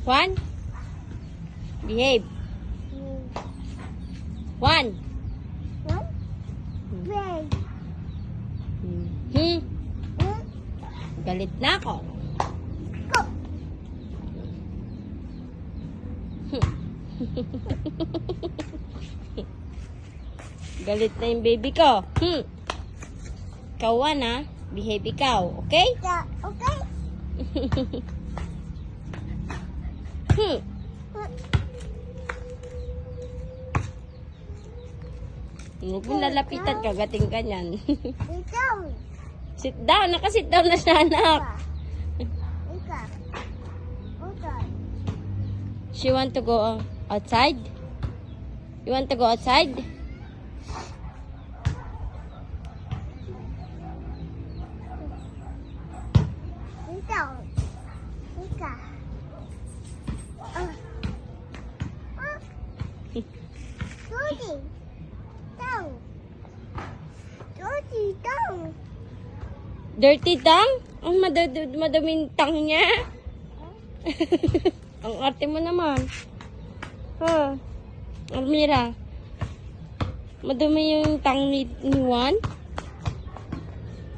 Juan? Behave. Juan? Galit na ako. Galit na yung baby ko. Ikaw, Juan, ha? Behave ikaw, okay? Okay. Huwag mo lalapitan ka, gating ka niyan. Ikaw. Sit down, nakasit down na siya, anak. Ikaw. Okay. She want to go outside? You want to go outside? Ikaw. Ikaw. Tuti. Down. Tuti, down. Dirty tongue? Ang madaming tongue niya. Ang arte mo naman. Almira. Madumi yung tongue ni Juan.